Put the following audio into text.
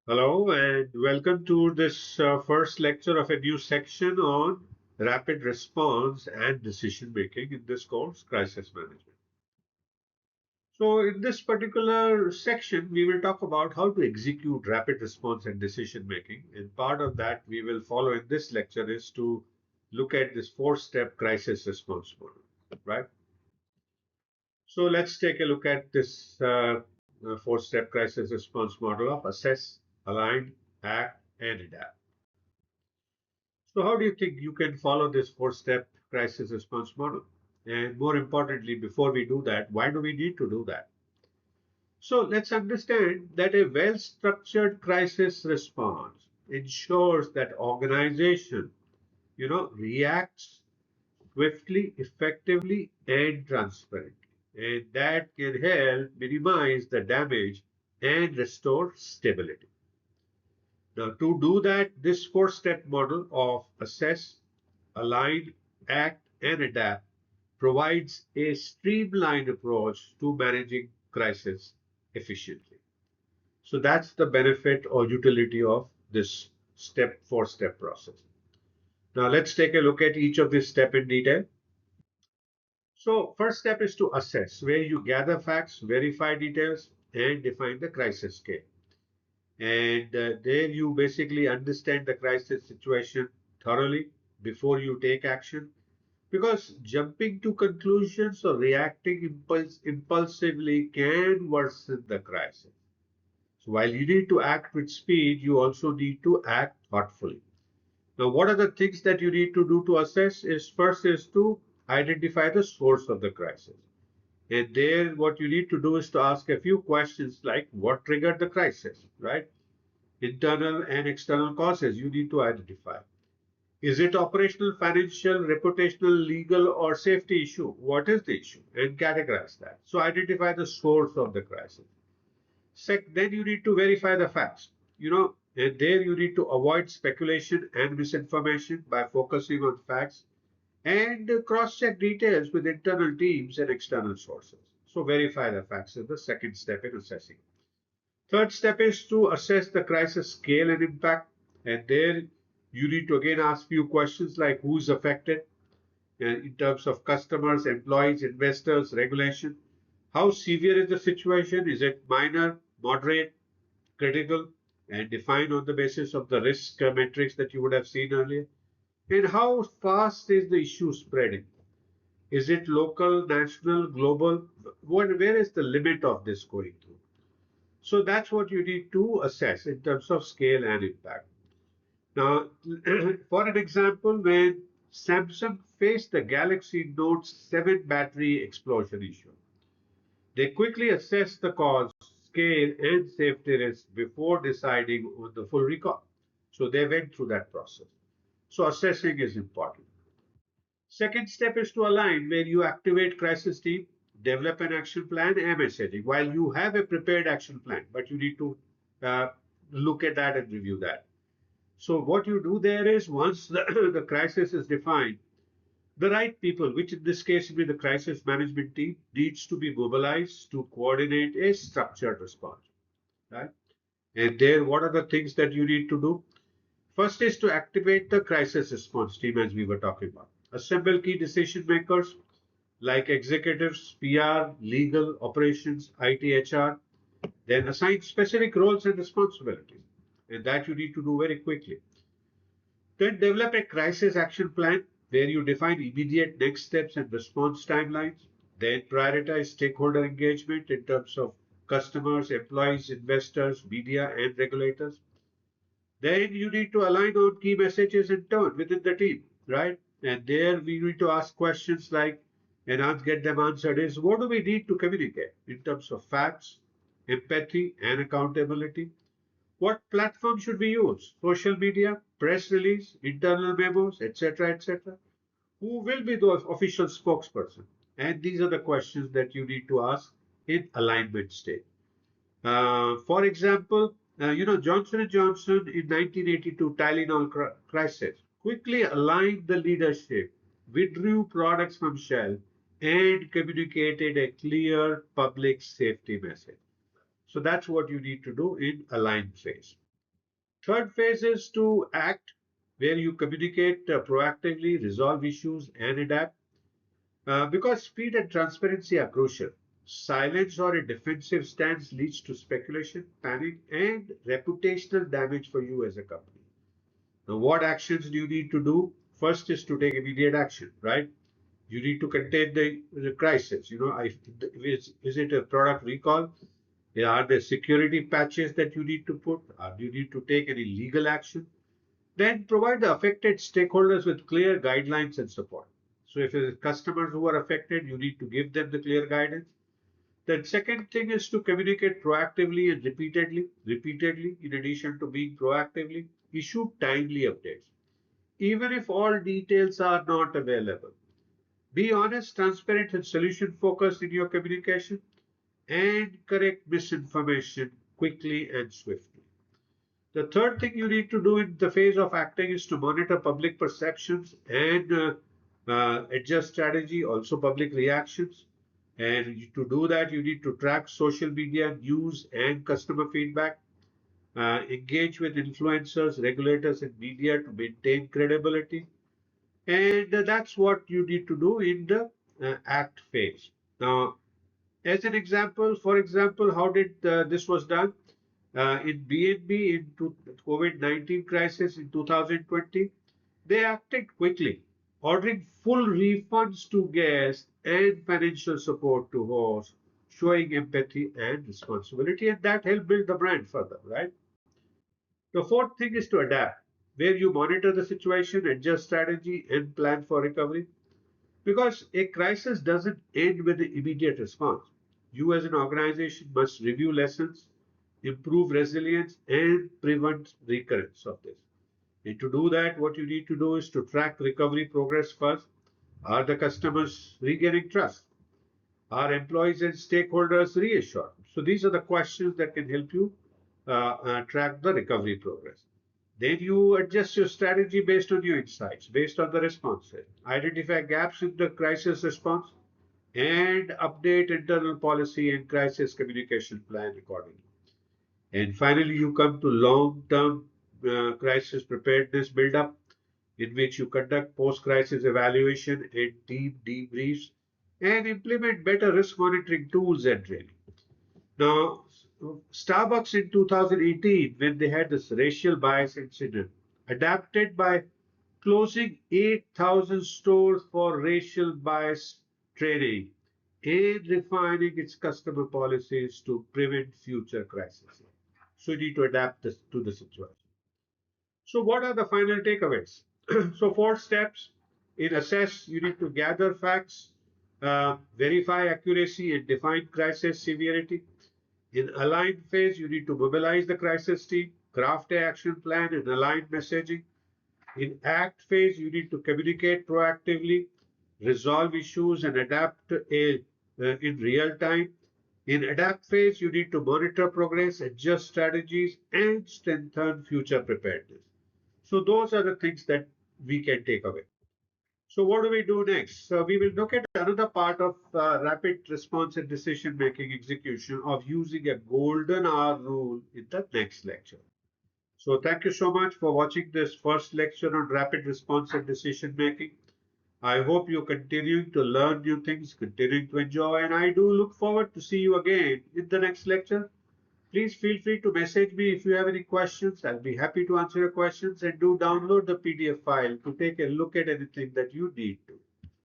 Hello and welcome to this first lecture of a new section on rapid response and decision making in this course, crisis management. So, in this particular section, we will talk about how to execute rapid response and decision making. And part of that we will follow in this lecture is to look at this four-step crisis response model, right? So, let's take a look at this four-step crisis response model of assess, align, act, and adapt. So, how do you think you can follow this four-step crisis response model? And more importantly, before we do that, why do we need to do that? So, let's understand that a well-structured crisis response ensures that organization, reacts swiftly, effectively, and transparently. And that can help minimize the damage and restore stability. Now, to do that, this four-step model of assess, align, act, and adapt provides a streamlined approach to managing crisis efficiently. So that's the benefit or utility of this four-step process. Now let's take a look at each of these steps in detail. So first step is to assess, where you gather facts, verify details, and define the crisis scale. And there you basically understand the crisis situation thoroughly before you take action. Because jumping to conclusions or reacting impulsively can worsen the crisis. So while you need to act with speed, you also need to act thoughtfully. Now, what are the things that you need to do to assess? Is first is to identify the source of the crisis. And there, what you need to do is to ask a few questions like what triggered the crisis, right? Internal and external causes you need to identify. Is it operational, financial, reputational, legal, or safety issue? What is the issue? And categorize that. So identify the source of the crisis. Then you need to verify the facts. And there you need to avoid speculation and misinformation by focusing on facts and cross-check details with internal teams and external sources. So verify the facts is the second step in assessing. Third step is to assess the crisis scale and impact. And there you need to again ask few questions like who is affected in terms of customers, employees, investors, regulation. How severe is the situation? Is it minor, moderate, critical? And define on the basis of the risk metrics that you would have seen earlier. And how fast is the issue spreading? Is it local, national, global? Where is the limit of this going through? So that's what you need to assess in terms of scale and impact. Now, for an example, when Samsung faced the Galaxy Note 7 battery explosion issue, they quickly assessed the cause, scale, and safety risk before deciding on the full recall. So they went through that process. So assessing is important. Second step is to align where you activate crisis team, develop an action plan and messaging. While you have a prepared action plan, but you need to uh, look at that and review that. So what you do there is once the crisis is defined, the right people, which in this case will be the crisis management team, needs to be mobilized to coordinate a structured response. Right? And there, what are the things that you need to do? First is to activate the crisis response team, as we were talking about. Assemble key decision makers like executives, PR, legal, operations, IT, HR. Then assign specific roles and responsibilities. And that you need to do very quickly. Then develop a crisis action plan where you define immediate next steps and response timelines. Then prioritize stakeholder engagement in terms of customers, employees, investors, media, and regulators. Then you need to align on key messages and tone within the team, right? And there we need to ask questions like, and get them answered is what do we need to communicate in terms of facts, empathy, and accountability? What platform should we use? Social media, press release, internal memos, etc., etc. Who will be the official spokesperson? And these are the questions that you need to ask in alignment state. For example, Johnson& and Johnson in 1982 Tylenol crisis quickly aligned the leadership, withdrew products from shelf, and communicated a clear public safety message. So that's what you need to do in align phase. Third phase is to act, where you communicate proactively, resolve issues, and adapt. Because speed and transparency are crucial. Silence or a defensive stance leads to speculation, panic, and reputational damage for you as a company. Now, what actions do you need to do? First is to take immediate action, right? You need to contain the crisis. Is it a product recall? Yeah, are there security patches that you need to put? Do you need to take any legal action? Then provide the affected stakeholders with clear guidelines and support. So if it is customers who are affected, you need to give them the clear guidance. The second thing is to communicate proactively and repeatedly, in addition to being proactively, issue timely updates. Even if all details are not available, be honest, transparent, and solution focused in your communication and correct misinformation quickly and swiftly. The third thing you need to do in the phase of acting is to monitor public perceptions and adjust strategy, also public reactions. And to do that, you need to track social media, news, and customer feedback, engage with influencers, regulators, and media to maintain credibility. And that's what you need to do in the act phase. Now, as an example, for example, how did this was done? In BNB in COVID-19 crisis in 2020, they acted quickly, ordering full refunds to guests and financial support to hosts, showing empathy and responsibility, and that helped build the brand further, right? The fourth thing is to adapt, where you monitor the situation, adjust strategy, and plan for recovery. Because a crisis doesn't end with the immediate response. You, as an organization, must review lessons, improve resilience, and prevent recurrence of this. And to do that, what you need to do is to track recovery progress first. Are the customers regaining trust? Are employees and stakeholders reassured? So these are the questions that can help you track the recovery progress. Then you adjust your strategy based on your insights, based on the responses. Identify gaps in the crisis response and update internal policy and crisis communication plan accordingly. And finally, you come to long-term crisis preparedness build-up, in which you conduct post-crisis evaluation and team debriefs and implement better risk monitoring tools and training. Now, Starbucks in 2018, when they had this racial bias incident, adapted by closing 8,000 stores for racial bias training and refining its customer policies to prevent future crises. So you need to adapt this to the situation. So what are the final takeaways? So 4 steps in assess, you need to gather facts, verify accuracy, and define crisis severity. In align phase, you need to mobilize the crisis team, craft a action plan, and align messaging. In act phase, you need to communicate proactively, resolve issues, and adapt in real time. In adapt phase, you need to monitor progress, adjust strategies, and strengthen future preparedness. So those are the things that we can take away. So what do we do next? So we will look at another part of rapid response and decision making execution of using a golden hour rule in the next lecture. So thank you so much for watching this first lecture on rapid response and decision making. I hope you continuing to learn new things, continuing to enjoy, and I do look forward to see you again in the next lecture. Please feel free to message me if you have any questions. I'll be happy to answer your questions, and do download the PDF file to take a look at anything that you need to.